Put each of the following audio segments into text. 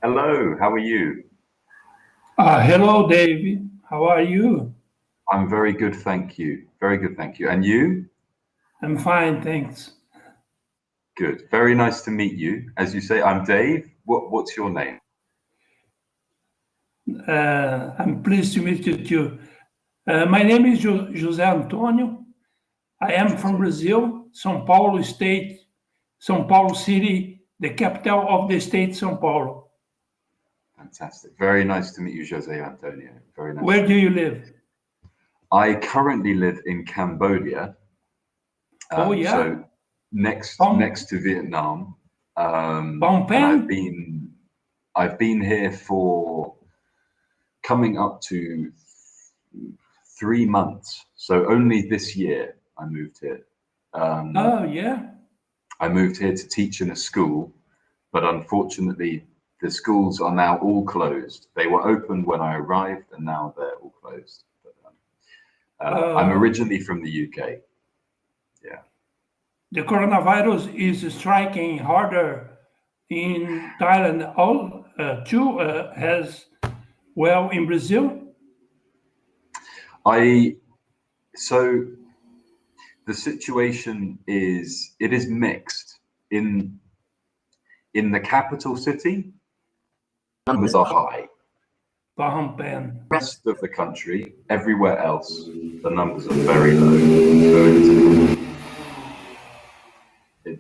Hello, how are you? Hello, David. How are you? I'm very good, thank you. Very good, thank you. And you? I'm fine, thanks. Good. Very nice to meet you. As you say, I'm Dave. What's your name? I'm pleased to meet you too. My name is José Antonio. I am from Jose. Brazil, São Paulo State, São Paulo City, the capital of the state, São Paulo. Fantastic. Very nice to meet you, Jose Antonio. Very nice. Where do you live? I currently live in Cambodia, Oh, yeah? so next to Vietnam, Phnom and Penh? I've been here for coming up to 3 months. So only this year I moved here. Oh, yeah. I moved here to teach in a school, but unfortunately, the schools are now all closed. They were open when I arrived, and now they're all closed. But, I'm originally from the UK. Yeah. The coronavirus is striking harder in Thailand too, as well in Brazil. So the situation is it is mixed in the capital city. Numbers are high. Phnom Penh. Rest of the country, everywhere else, the numbers are very low.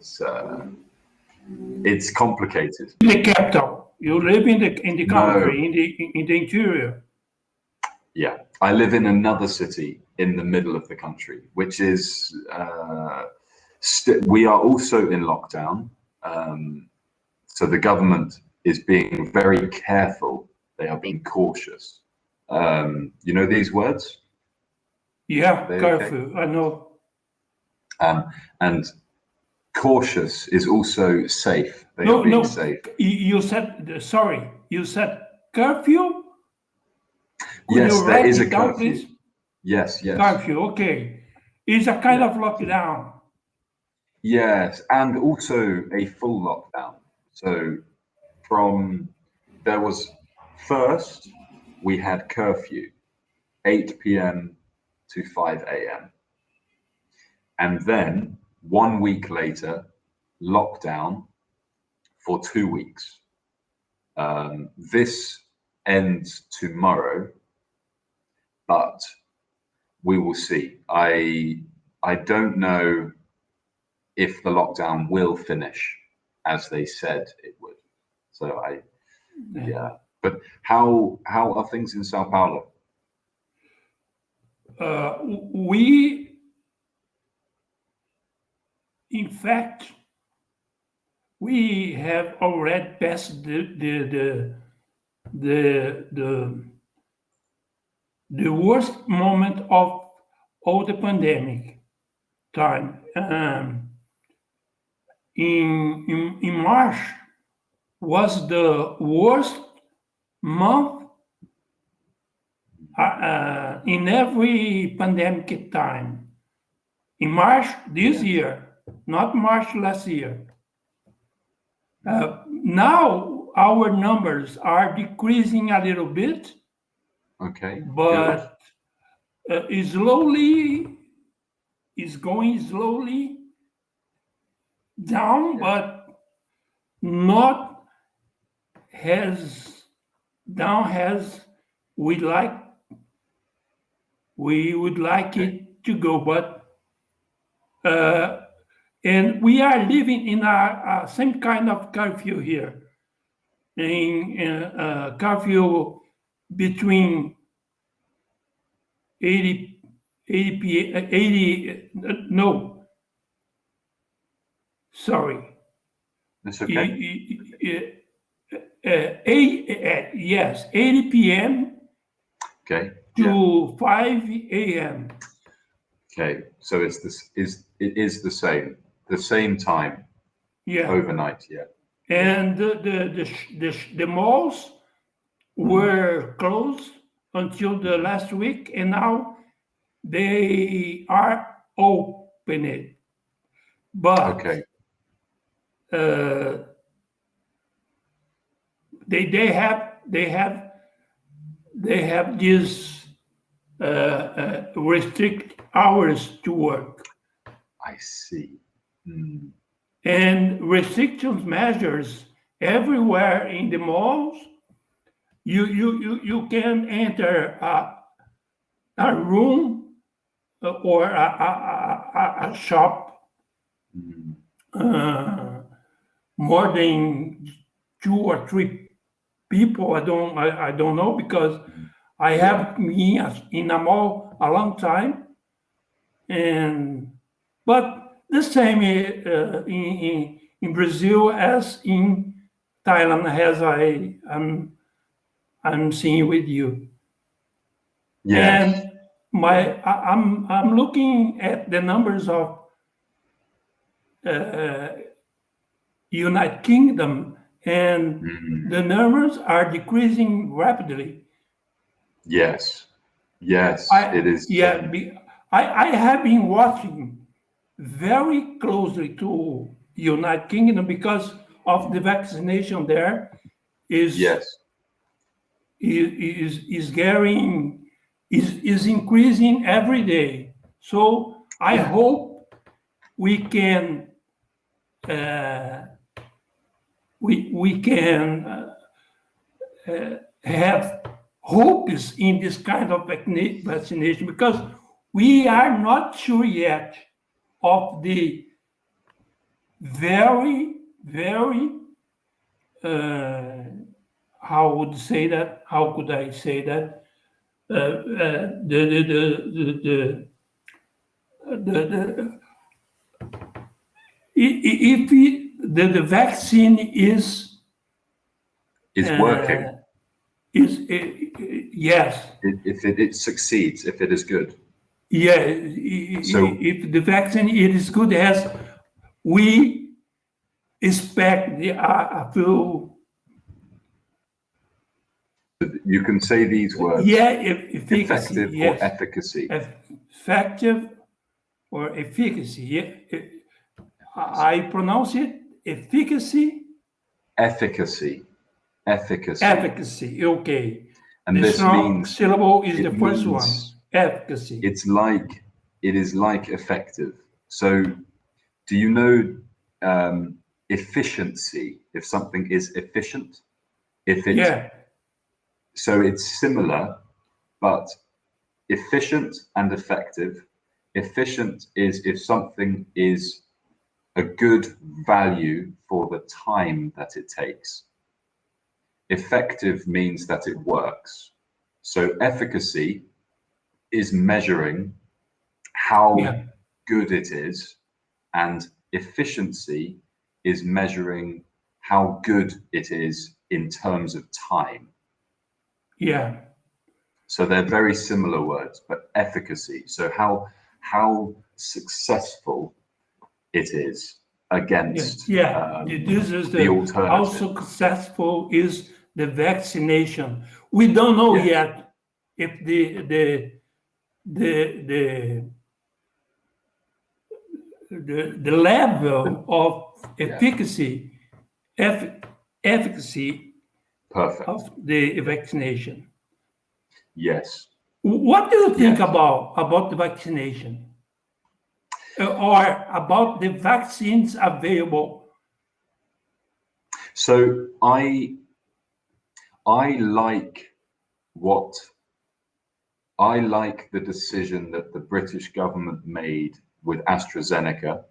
So it's complicated. In the capital, you live in the country, No, in the interior. yeah, I live in another city in the middle of the country, which is we are also in lockdown. So the government is being very careful. They are being cautious. You know these words? Yeah, They okay? curfew. I know. And cautious is also safe. They are No, being no. safe. You said sorry. You said curfew. Could Yes, you there write is a it down, curfew. please? Yes, yes. Curfew. Okay. It's a kind Yeah. of lockdown. Yes, and also a full lockdown. So there was first we had curfew, 8 p.m. to 5 a.m. And then 1 week later, lockdown for 2 weeks. This ends tomorrow, but we will see. I don't know if the lockdown will finish as they said it would. So yeah. But how are things in Sao Paulo? In fact, we have already passed the worst moment of all the pandemic time. In March was the worst month in every pandemic time. In March this year, not March last year. Now our numbers are decreasing a little bit. Okay. But is going slowly down, but not as down as we would like it to go. But and we are living in a same kind of curfew here, in curfew between 80 no, sorry. That's okay. Yes, 80 p.m. Okay. to 5 a.m. Okay. So it is the same time. Yeah. Overnight. Yeah. And the malls were closed until the last week, and now they are opened. But Okay. the they have these restrict hours to work. I see. Mm. And restrictions measures everywhere in the malls. You can enter a room or a shop more than 2 or 3 people. I don't know, because I have been in a mall a long time, but the same in Brazil as in Thailand, as I'm seeing with you. Yes. And I'm looking at the numbers of United Kingdom, and the numbers are decreasing rapidly. Yes. Yes, it is. Yeah, I have been watching very closely to United Kingdom because of the vaccination there Yes. is getting is increasing every day. So I hope we can we can have hopes in this kind of vaccination, because we are not sure yet of the very how would say that? How could I say that? If the vaccine is working. Yes. If it succeeds, if it is good. Yeah. So if the vaccine it is good, as we expect a few. You can say these words. Yeah, efficacy. Effective Yes. or efficacy. Effective or efficacy. Yeah. I pronounce it efficacy. Efficacy. Efficacy. Efficacy. Okay. And the this means syllable is the first one. Efficacy. It is like effective. So, do you know efficiency? If something is efficient, so it's similar, but efficient and effective. Efficient is if something is a good value for the time that it takes. Effective means that it works. So efficacy is measuring how good it is, and efficiency is measuring how good it is in terms of time. Yeah. So they're very similar words, but efficacy. So how successful it is against this is the alternative. How successful is the vaccination? We don't know yet if the level of efficacy Perfect. of the vaccination. Yes. What do you think about the vaccination? Or about the vaccines available? So I like the decision that the British government made with AstraZeneca.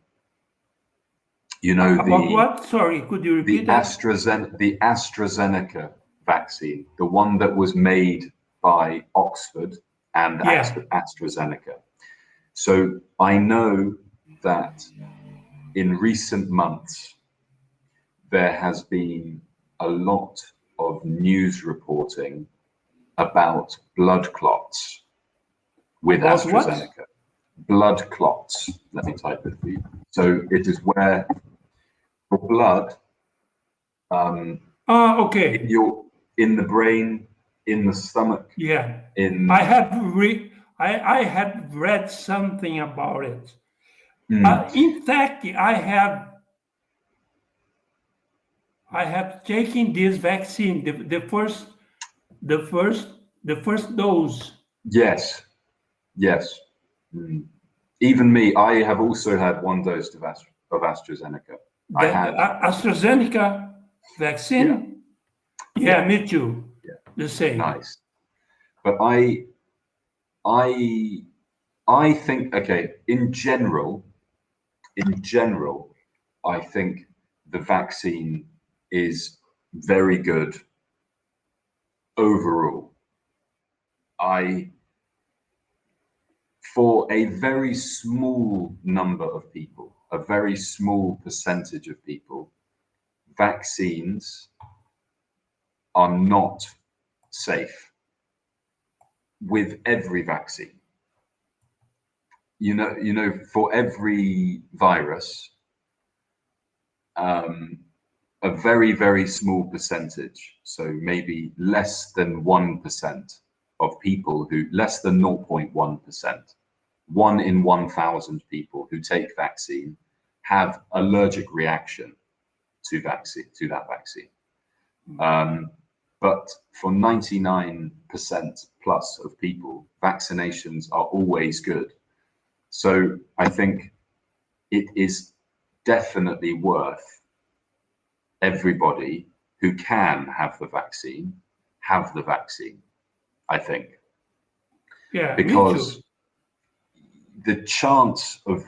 You know, about what? Sorry, could you repeat that? The AstraZeneca vaccine, the one that was made by Oxford and AstraZeneca. So I know that in recent months, there has been a lot of news reporting about blood clots with AstraZeneca. What? Blood clots. Let me type it for you. So it is where your blood okay. in the brain, in the stomach. Yeah. I had read something about it. In fact, I I have taken this vaccine, the first dose. Yes, yes. Mm. Even me, I have also had one dose of AstraZeneca. I The had, AstraZeneca yeah, vaccine. Yeah, me too. yeah, The same. nice. But I think, okay, in general, I think the vaccine is very good overall. For a very small number of people, a very small percentage of people, vaccines are not safe with every vaccine. For every virus, a very, very small percentage, so maybe less than 1% of people less than 0.1%, 1 in 1,000 people who take vaccine have allergic reaction to that vaccine. But for 99% plus of people, vaccinations are always good. So I think it is definitely worth everybody who can have the vaccine, I think. Yeah, me Because too. the chance of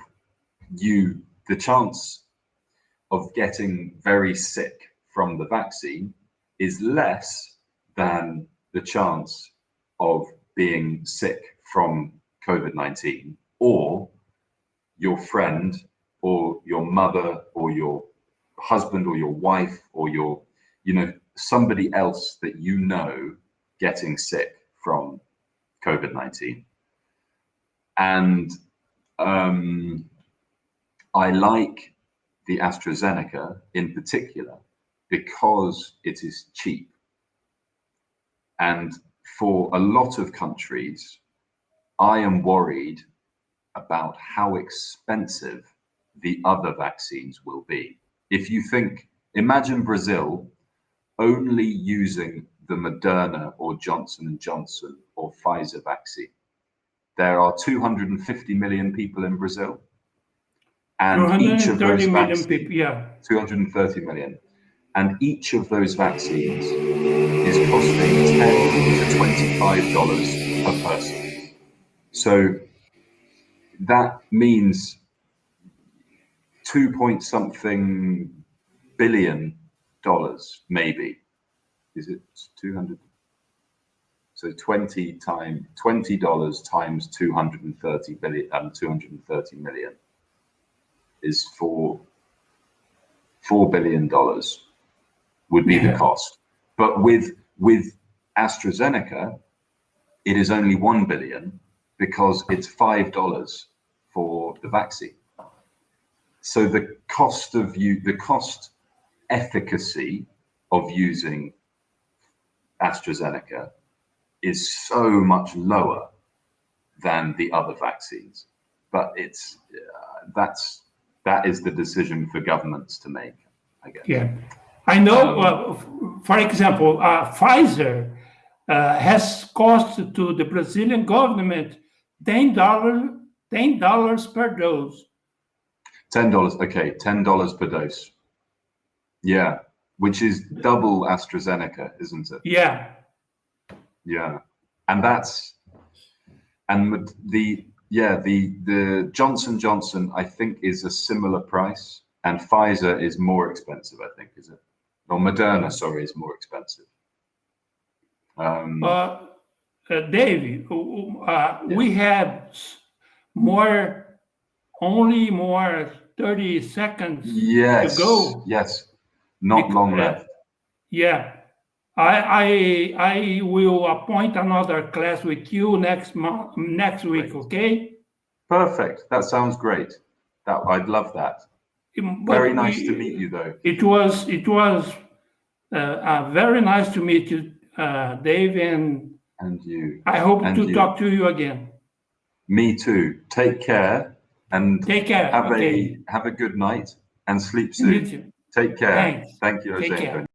getting very sick from the vaccine is less than the chance of being sick from COVID-19 or your friend or your mother or your husband or your wife or somebody else that getting sick from COVID-19. And I like the AstraZeneca in particular because it is cheap. And for a lot of countries, I am worried about how expensive the other vaccines will be. If you imagine Brazil only using the Moderna or Johnson & Johnson or Pfizer vaccine. There are 250 million people in Brazil. And each of 230 those million vaccines, people, yeah. 230 million. And each of those vaccines is costing $10 to $25 per person. So that means 2 point something billion dollars, maybe. Is it 200? So $20 times 230 million is $4 billion would be the cost. But with AstraZeneca, it is only 1 billion because it's $5 for the vaccine. So the cost efficacy of using AstraZeneca is so much lower than the other vaccines. But that is the decision for governments to make, I guess. Yeah, I know. For example, Pfizer has cost to the Brazilian government $10 per dose. $10, okay, $10 per dose. Yeah, which is double AstraZeneca, isn't it? Yeah. Yeah, and the Johnson Johnson I think is a similar price, and Pfizer is more expensive, I think, is it? Or Moderna, sorry, is more expensive. Dave, we have only 30 seconds to go. Yes, not long left. Yeah, I will appoint another class with you next week. Great. Okay. Perfect. That sounds great. I'd love that. Very nice to meet you, though. It was very nice to meet you, Dave, and you. I hope to talk to you again. Me too. Take care and take care. Have a good night and sleep soon. Take care. Thanks. Thank you, Take Jose. care.